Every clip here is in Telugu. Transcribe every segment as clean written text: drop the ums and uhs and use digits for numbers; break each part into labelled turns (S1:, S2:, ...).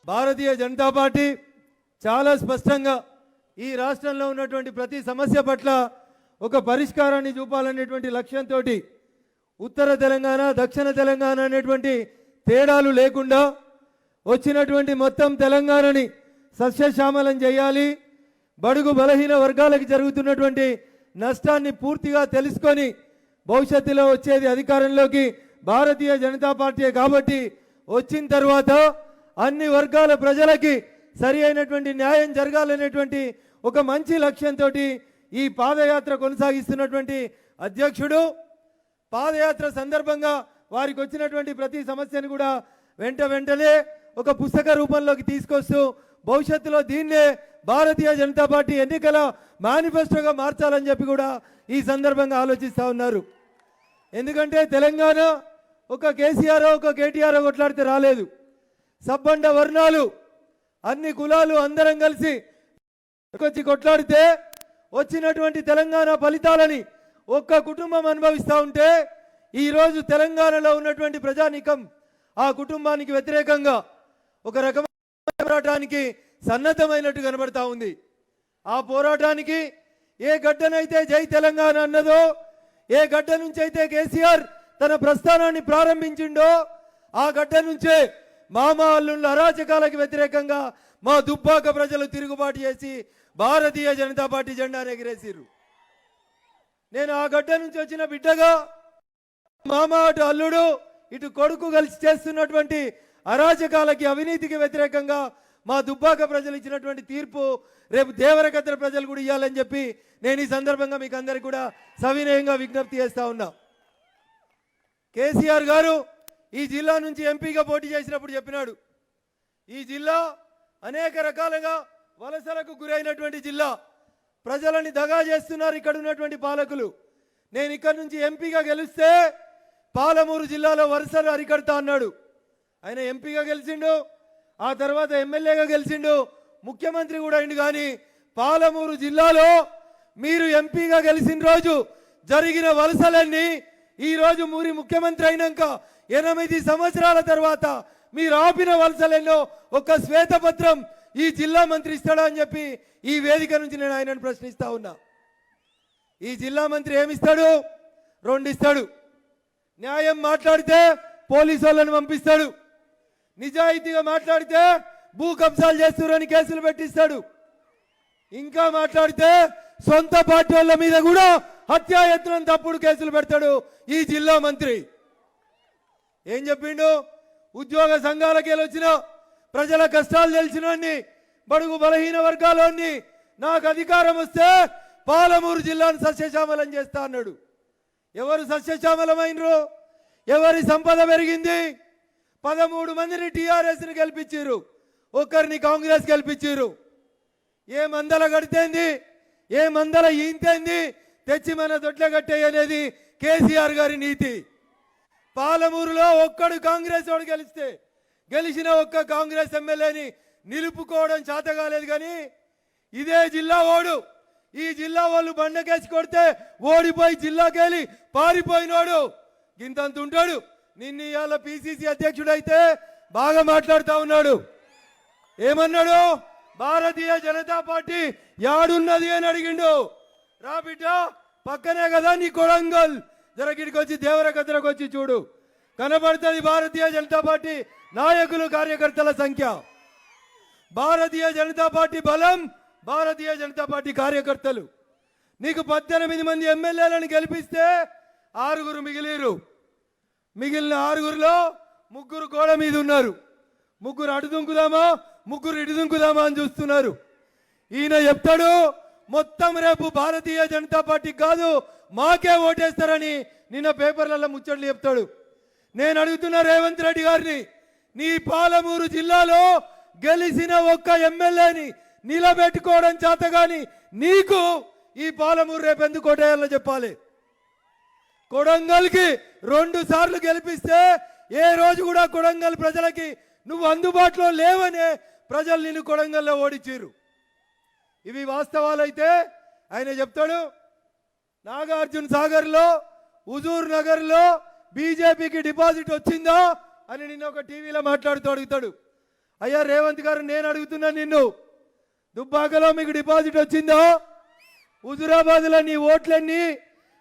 S1: భారతీయ జనతా పార్టీ చాలా స్పష్టంగా ఈ రాష్ట్రంలో ఉన్నటువంటి ప్రతి సమస్య పట్ల ఒక పరిష్కారాన్ని చూపాలనేటువంటి లక్ష్యంతో ఉత్తర తెలంగాణ దక్షిణ తెలంగాణ అనేటువంటి తేడాలు లేకుండా వచ్చినటువంటి మొత్తం తెలంగాణని సస్యశ్యామలం చేయాలి, బడుగు బలహీన వర్గాలకు జరుగుతున్నటువంటి నష్టాన్ని పూర్తిగా తెలుసుకొని భవిష్యత్తులో వచ్చేది అధికారంలోకి భారతీయ జనతా పార్టీ కాబట్టి వచ్చిన తర్వాత అన్ని వర్గాల ప్రజలకి సరి అయినటువంటి న్యాయం జరగాలనేటువంటి ఒక మంచి లక్ష్యంతో ఈ పాదయాత్ర కొనసాగిస్తున్నటువంటి అధ్యక్షుడు పాదయాత్ర సందర్భంగా వారికి వచ్చినటువంటి ప్రతి సమస్యను కూడా వెంటనే ఒక పుస్తక రూపంలోకి తీసుకొస్తూ భవిష్యత్తులో దీన్నే భారతీయ జనతా పార్టీ ఎన్నికల మేనిఫెస్టోగా మార్చాలని చెప్పి కూడా ఈ సందర్భంగా ఆలోచిస్తూ ఉన్నారు. ఎందుకంటే తెలంగాణ ఒక కేసీఆర్ ఒక కేటీఆర్ కొట్లాడితే రాలేదు. సబ్బండ వర్ణాలు అన్ని కులాలు అందరం కలిసి వచ్చి కొట్లాడితే వచ్చినటువంటి తెలంగాణ ఫలితాలని ఒక్క కుటుంబం అనుభవిస్తూ ఉంటే ఈరోజు తెలంగాణలో ఉన్నటువంటి ప్రజానీకం ఆ కుటుంబానికి వ్యతిరేకంగా ఒక రకమైన పోరాటానికి సన్నద్ధమైనట్టు కనబడతా ఉంది. ఆ పోరాటానికి ఏ గడ్డనైతే జై తెలంగాణ అన్నదో, ఏ గడ్డ నుంచి అయితే కేసీఆర్ తన ప్రస్థానాన్ని ప్రారంభించిండో ఆ గడ్డ నుంచే మామ అల్లుళ్ళ అరాచకాలకు వ్యతిరేకంగా మా దుబ్బాక ప్రజలు తిరుగుబాటు చేసి భారతీయ జనతా పార్టీ జెండాను ఎగిరేసిరు. నేను ఆ గడ్డ నుంచి వచ్చిన బిడ్డగా మామ అటు అల్లుడు ఇటు కొడుకు కలిసి చేస్తున్నటువంటి అరాచకాలకి అవినీతికి వ్యతిరేకంగా మా దుబ్బాక ప్రజలు ఇచ్చినటువంటి తీర్పు రేపు దేవరకద్ర ప్రజలు కూడా ఇవ్వాలని చెప్పి నేను ఈ సందర్భంగా మీకు అందరికీ కూడా సవినయంగా విజ్ఞప్తి చేస్తా ఉన్నా. కేసీఆర్ గారు ఈ జిల్లా నుంచి ఎంపీగా పోటీ చేసినప్పుడు చెప్పినాడు, ఈ జిల్లా అనేక రకాలుగా వలసలకు గురైనటువంటి జిల్లా, ప్రజలని దగా చేస్తున్నారు ఇక్కడ ఉన్నటువంటి పాలకులు. నేను ఇక్కడి నుంచి ఎంపీగా గెలిస్తే పాలమూరు జిల్లాలో వలసలు అరికడతా అన్నాడు. ఆయన ఎంపీగా గెలిచిండు, ఆ తర్వాత ఎమ్మెల్యేగా గెలిచిండు, ముఖ్యమంత్రి కూడా అయిండు. కానీ పాలమూరు జిల్లాలో మీరు ఎంపీగా గెలిచిన రోజు జరిగిన వలసలన్నీ ఈ రోజు మూరి ముఖ్యమంత్రి అయినాక 8 సంవత్సరాల తర్వాత మీరు ఆపిన వలసలెన్నో ఒక శ్వేతపత్రం ఈ జిల్లా మంత్రి ఇస్తాడా అని చెప్పి ఈ వేదిక నుంచి నేను ఆయనను ప్రశ్నిస్తా ఉన్నా. ఈ జిల్లా మంత్రి ఏమిస్తాడు? 2 ఇస్తాడు. న్యాయం మాట్లాడితే పోలీసు వాళ్ళని పంపిస్తాడు, నిజాయితీగా మాట్లాడితే భూ కబ్జాలు చేస్తున్నారని కేసులు పెట్టిస్తాడు, ఇంకా మాట్లాడితే సొంత పార్టీ వాళ్ళ మీద కూడా హత్యాయత్నం తప్పుడు కేసులు పెడతాడు ఈ జిల్లా మంత్రి. ఏం చెప్పిండు? ఉద్యోగ సంఘాలకి వచ్చిన ప్రజల కష్టాలు తెలిసినోన్ని, బడుగు బలహీన వర్గాలోని నాకు అధికారం వస్తే పాలమూరు జిల్లాను సస్యశ్యామలం చేస్తా అన్నాడు. ఎవరు సస్యశ్యామలమైనరు? ఎవరి సంపద పెరిగింది? 13 మందిని టీఆర్ఎస్ని గెలిపించారు, ఒక్కరిని కాంగ్రెస్ గెలిపించారు. ఏ మందల గడితేంది, ఏ మందల ఈంతేంది, తెచ్చి మన దొడ్ల కట్టే అనేది కేసీఆర్ గారి నీతి. పాలమూరులో ఒక్కడు కాంగ్రెస్ వాడు గెలిస్తే గెలిచిన ఒక్క కాంగ్రెస్ ఎమ్మెల్యేని నిలుపుకోవడం చేత కాలేదు. కానీ ఇదే జిల్లా ఓడు, ఈ జిల్లా వాళ్ళు బండకేసి కొడితే ఓడిపోయి జిల్లాకెళ్ళి పారిపోయినోడు గింతంత ఉంటాడు. నిన్న ఇవాళ పిసిసి అధ్యక్షుడు అయితే బాగా మాట్లాడుతూ ఉన్నాడు. ఏమన్నాడు? భారతీయ జనతా పార్టీ యాడున్నది అని అడిగిండు. రా బిడ్డ, పక్కనే కదా నీ కొడంగల్, జరగిడికి వచ్చి దేవరకద్రకు వచ్చి చూడు, కనబడుతుంది భారతీయ జనతా పార్టీ నాయకులు కార్యకర్తల సంఖ్య. భారతీయ జనతా పార్టీ బలం, భారతీయ జనతా పార్టీ కార్యకర్తలు. నీకు 18 మంది ఎమ్మెల్యేలను గెలిపిస్తే 6 మిగిలిరు. మిగిలిన 6లో 3 గోడ మీద ఉన్నారు. 3 అటు దుంకుదామా, 3 ఇటు దుంకుదామా అని చూస్తున్నారు. ఈయన చెప్తాడు మొత్తం రేపు భారతీయ జనతా పార్టీ కాదు మాకే ఓటేస్తారని నిన్న పేపర్లలో ముచ్చట్లు చెప్తాడు. నేను అడుగుతున్నా రేవంత్ రెడ్డి గారిని, నీ పాలమూరు జిల్లాలో గెలిచిన ఒక్క ఎమ్మెల్యేని నిలబెట్టుకోవడం చేత గాని నీకు ఈ పాలమూరు రేపు ఎందుకు ఓటేయాలో చెప్పాలి. కొడంగల్కి 2 సార్లు గెలిపిస్తే ఏ రోజు కూడా కొడంగల్ ప్రజలకి నువ్వు అందుబాటులో లేవనే ప్రజలు నిన్ను కొడంగల్లో ఓడించారు. ఇవి వాస్తవాలైతే ఆయన చెప్తాడు నాగార్జున సాగర్లో, హుజూర్ నగర్లో బీజేపీకి డిపాజిట్ వచ్చిందా అని నిన్న ఒక టీవీలో మాట్లాడుతూ అడుగుతాడు. అయ్యా రేవంత్ గారు, నేను అడుగుతున్నా నిన్ను, దుబ్బాకలో మీకు డిపాజిట్ వచ్చిందా? హుజురాబాద్లో నీ ఓట్లన్నీ,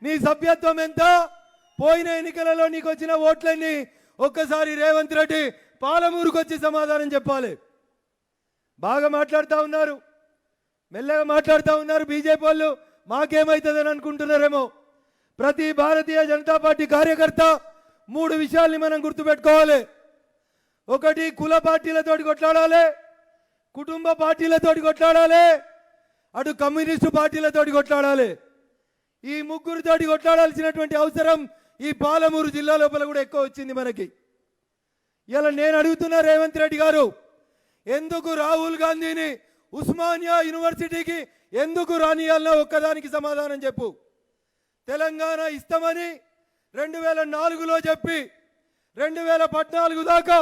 S1: నీ సభ్యత్వం ఎంత? పోయిన ఎన్నికలలో నీకు వచ్చిన ఓట్లన్నీ ఒక్కసారి రేవంత్ రెడ్డి పాలమూరుకు వచ్చి సమాధానం చెప్పాలి. బాగా మాట్లాడుతూ ఉన్నారు, మెల్లగా మాట్లాడుతూ ఉన్నారు బీజేపీ వాళ్ళు. మాకేమవుతుందని అనుకుంటున్నారేమో. ప్రతి భారతీయ జనతా పార్టీ కార్యకర్త 3 విషయాల్ని మనం గుర్తుపెట్టుకోవాలి. ఒకటి, కుల పార్టీలతోటి కొట్లాడాలి, కుటుంబ పార్టీలతోటి కొట్లాడాలి, అటు కమ్యూనిస్టు పార్టీలతోటి కొట్లాడాలి. ఈ ముగ్గురితోటి కొట్లాడాల్సినటువంటి అవసరం ఈ పాలమూరు జిల్లా లోపల కూడా ఎక్కువ వచ్చింది మనకి. ఇలా నేను అడుగుతున్నా రేవంత్ రెడ్డి గారు, ఎందుకు రాహుల్ గాంధీని ఉస్మానియా యూనివర్సిటీకి ఎందుకు రానియాలన్నా ఒక్కదానికి సమాధానం చెప్పు. తెలంగాణ ఇస్తామని 2004లో చెప్పి 2014 దాకా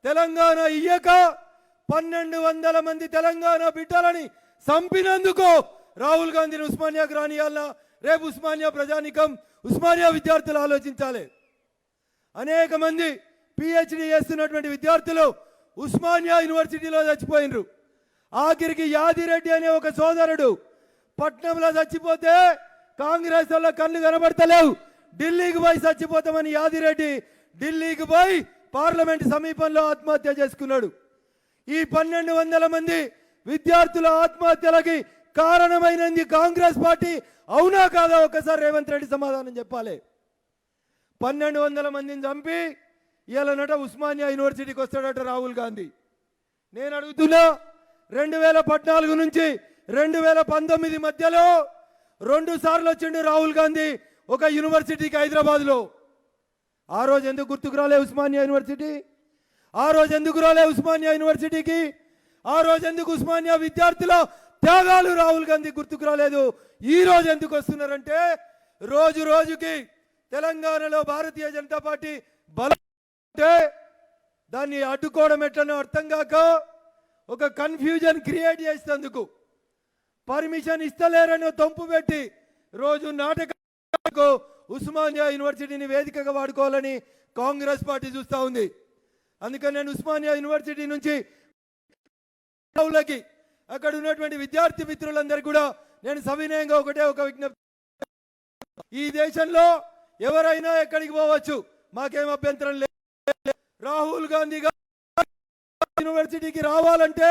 S1: తెలంగాణ ఇయ్యక 1200 మంది తెలంగాణ బిడ్డలని చంపినందుకు రాహుల్ గాంధీని ఉస్మానియాకు రానియాలన్నా? రేపు ఉస్మానియా ప్రజానికం, ఉస్మానియా విద్యార్థులు ఆలోచించాలి. అనేక మంది పిహెచ్డి చేస్తున్నటువంటి విద్యార్థులు ఉస్మానియా యూనివర్సిటీలో చచ్చిపోయినరు. ఆఖరికి యాదిరెడ్డి అనే ఒక సోదరుడు పట్నంలో చచ్చిపోతే కాంగ్రెస్ వల్ల కళ్ళు కనబడతలేవు, ఢిల్లీకి పోయి చచ్చిపోతామని యాదిరెడ్డి ఢిల్లీకి పోయి పార్లమెంట్ సమీపంలో ఆత్మహత్య చేసుకున్నాడు. ఈ 1200 మంది విద్యార్థుల ఆత్మహత్యలకి కారణమైనది కాంగ్రెస్ పార్టీ, అవునా కాదా? ఒకసారి రేవంత్ రెడ్డి సమాధానం చెప్పాలి. 1200 మందిని చంపి ఇవాళ ఉస్మానియా యూనివర్సిటీకి వస్తాడట రాహుల్ గాంధీ. నేను అడుగుతున్నా, 2014 నుంచి 2019 మధ్యలో 2 సార్లు వచ్చిండు రాహుల్ గాంధీ ఒక యూనివర్సిటీకి హైదరాబాద్లో. ఆ రోజు ఎందుకు గుర్తుకు రాలే ఉస్మానియా యూనివర్సిటీ? ఆ రోజు ఎందుకు రాలే ఉస్మానియా యూనివర్సిటీకి? ఆ రోజు ఎందుకు ఉస్మానియా విద్యార్థుల త్యాగాలు రాహుల్ గాంధీ గుర్తుకు రాలేదు? ఈ రోజు ఎందుకు వస్తున్నారంటే, రోజు రోజుకి తెలంగాణలో భారతీయ జనతా పార్టీ బలం దాన్ని అడ్డుకోవడం ఎట్లనో అర్థం కాక ఒక కన్ఫ్యూజన్ క్రియేట్ చేసేందుకు పర్మిషన్ ఇస్తలేరని తొంపు పెట్టి రోజు నాటకాలకు ఉస్మానియా యూనివర్సిటీని వేదికగా వాడుకోవాలని కాంగ్రెస్ పార్టీ చూస్తూ ఉంది. అందుకని నేను ఉస్మానియా యూనివర్సిటీ నుంచి అక్కడ ఉన్నటువంటి విద్యార్థి మిత్రులందరికీ కూడా నేను సవినయంగా ఒక విజ్ఞప్తి, ఈ దేశంలో ఎవరైనా ఎక్కడికి పోవచ్చు, మాకేం అభ్యంతరం లేదు. రాహుల్ గాంధీ యూనివర్సిటీకి రావాలంటే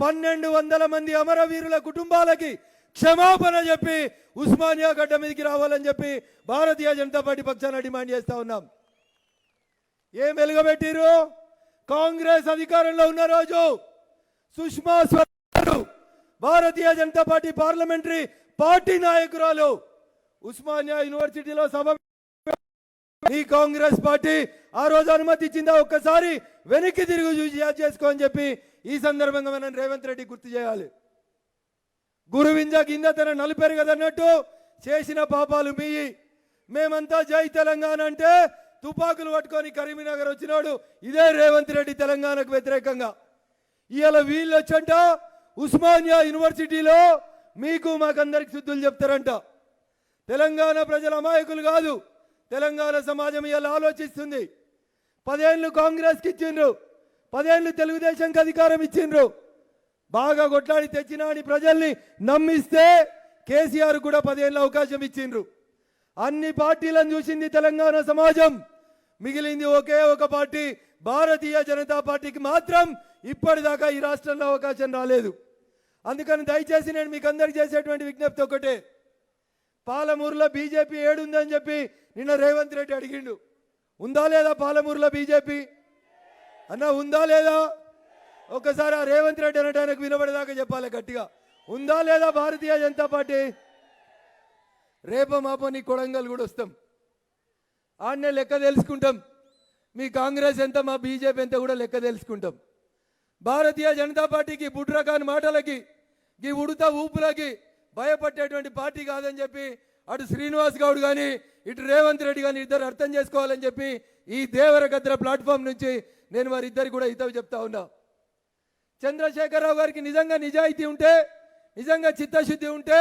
S1: 1200 మంది అమరవీరుల కుటుంబాలకి క్షమాపణ చెప్పి ఉస్మానియా గడ్డ మీదకి రావాలని చెప్పి భారతీయ జనతా పార్టీ పక్షాన డిమాండ్ చేస్తా ఉన్నాం. ఏం వెలుగబెట్టిరు? కాంగ్రెస్ అధికారంలో ఉన్న రోజు Sushma Swaraj Bharatiya Janata party parliamentary party నాయకురాలు ఉస్మానియా యూనివర్సిటీలో సభ. ఈ కాంగ్రెస్ పార్టీ ఆ రోజు అనుమతి ఇచ్చిందా? ఒక్కసారి వెనక్కి తిరిగి చూసి యాద్ చేసుకో అని చెప్పి ఈ సందర్భంగా మనం రేవంత్ రెడ్డి గుర్తు చేయాలి. గురువింజ కింద తన నలిపారు కదన్నట్టు చేసిన పాపాలు మీయి. మేమంతా జై తెలంగాణ అంటే తుపాకులు పట్టుకొని కరీంనగర్ వచ్చినాడు ఇదే రేవంత్ రెడ్డి తెలంగాణకు వ్యతిరేకంగా. ఇవాళ వీళ్ళు వచ్చంట ఉస్మానియా యూనివర్సిటీలో మీకు మాకందరికి శుద్ధులు చెప్తారంట. తెలంగాణ ప్రజల అమాయకులు కాదు, తెలంగాణ సమాజం ఇవాళ ఆలోచిస్తుంది. 10 ఏళ్ళు కాంగ్రెస్కి ఇచ్చిండ్రు, 10 ఏళ్ళు తెలుగుదేశంకి అధికారం ఇచ్చిండ్రు, బాగా కొట్లాడి తెచ్చినా అని ప్రజల్ని నమ్మిస్తే కేసీఆర్ కూడా 10 ఏళ్ళ అవకాశం ఇచ్చిండ్రు. అన్ని పార్టీలను చూసింది తెలంగాణ సమాజం, మిగిలింది ఒకే ఒక పార్టీ భారతీయ జనతా పార్టీకి మాత్రం ఇప్పటిదాకా ఈ రాష్ట్రంలో అవకాశం రాలేదు. అందుకని దయచేసి నేను మీకు అందరికి చేసేటువంటి విజ్ఞప్తి ఒకటే, పాలమూరులో బీజేపీ ఏడుందని చెప్పి నిన్న రేవంత్ రెడ్డి అడిగిండు. ఉందా లేదా పాలమూరులో బీజేపీ అన్న? ఉందా లేదా? ఒకసారి ఆ రేవంత్ రెడ్డి అనడానికి వినబడేదాకా చెప్పాలి గట్టిగా, ఉందా లేదా భారతీయ జనతా పార్టీ? రేపో మాపో నీ కొడంగల్ కూడా వస్తాం, ఆడనే లెక్క తెలుసుకుంటాం. మీ కాంగ్రెస్ ఎంత, మా బీజేపీ ఎంత కూడా లెక్క తెలుసుకుంటాం. భారతీయ జనతా పార్టీకి బుడ్రకాని మాటలకి, ఈ ఉడత ఊపులకి భయపడేటువంటి పార్టీ కాదని చెప్పి అటు శ్రీనివాస్ గౌడ్ కానీ ఇటు రేవంత్ రెడ్డి కానీ ఇద్దరు అర్థం చేసుకోవాలని చెప్పి ఈ దేవరగద్ర ప్లాట్ఫామ్ నుంచి నేను వారిద్దరికి కూడా హితవు చెప్తా ఉన్నా. చంద్రశేఖరరావు గారికి నిజంగా నిజాయితీ ఉంటే, నిజంగా చిత్తశుద్ధి ఉంటే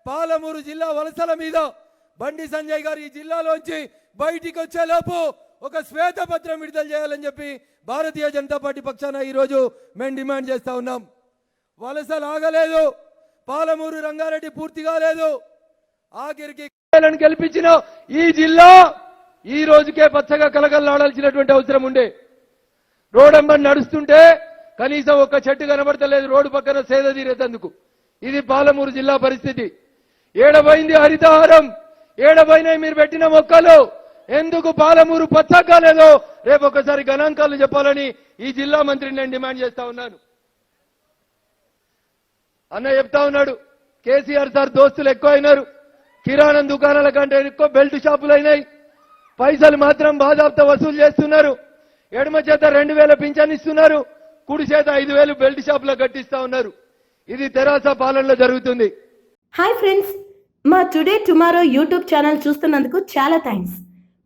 S1: పాలమూరు జిల్లా వలసల మీద బండి సంజయ్ గారు ఈ జిల్లాలోంచి బయటికి వచ్చేలోపు ఒక శ్వేతపత్రం విడుదల చేయాలని చెప్పి భారతీయ జనతా పార్టీ పక్షాన ఈరోజు మేము డిమాండ్ చేస్తూ ఉన్నాం. వలసలు ఆగలేదు, పాలమూరు రంగారెడ్డి పూర్తి కాలేదు, ఆఖరికి గెలిపించిన ఈ జిల్లా ఈ రోజుకే పచ్చగా కలకల్లాడాల్సినటువంటి అవసరం ఉండే. రోడ్డంబడి నడుస్తుంటే కనీసం ఒక చెట్టు కనబడతలేదు రోడ్డు పక్కన సేద తీరేందుకు. ఇది పాలమూరు జిల్లా పరిస్థితి. ఏడబోయింది హరితహారం, ఏడబోయినాయి మీరు పెట్టిన మొక్కలు. ఎందుకు పాలమూరు పచ్చగా కాలేదో రేపు ఒకసారి గణాంకాలు చెప్పాలని ఈ జిల్లా మంత్రిని నేను డిమాండ్ చేస్తా ఉన్నాను. అన్న చెప్తా ఉన్నాడు, కేసీఆర్ సార్ దోస్తులు ఎక్కువ అయినారు, కిరాణం దుకాణాల కంటే ఎక్కువ బెల్ట్ షాపులు అయినాయి, పైసలు మాత్రం బాధాప్తా వసూలు చేస్తున్నారు, ఎడమ చేత 2000 పింఛన్ ఇస్తున్నారు, కుడి చేత 5000 బెల్ట్ షాపులో కట్టిస్తా ఉన్నారు. ఇది తెరాస పాలనలో జరుగుతుంది.
S2: హాయ్ ఫ్రెండ్స్, మా టుడే టుమారో యూట్యూబ్ ఛానల్ చూస్తున్నందుకు చాలా థ్యాంక్స్.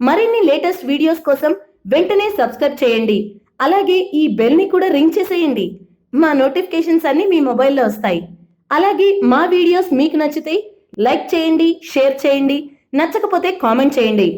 S2: మరిన్ని లేటెస్ట్ వీడియోస్ కోసం వెంటనే సబ్స్క్రైబ్ చేయండి. అలాగే ఈ బెల్ ని కూడా రింగ్ చేసేయండి. మా నోటిఫికేషన్స్ అన్ని మీ మొబైల్లో వస్తాయి. అలాగే మా వీడియోస్ మీకు నచ్చితే లైక్ చేయండి, షేర్ చేయండి, నచ్చకపోతే కామెంట్ చేయండి.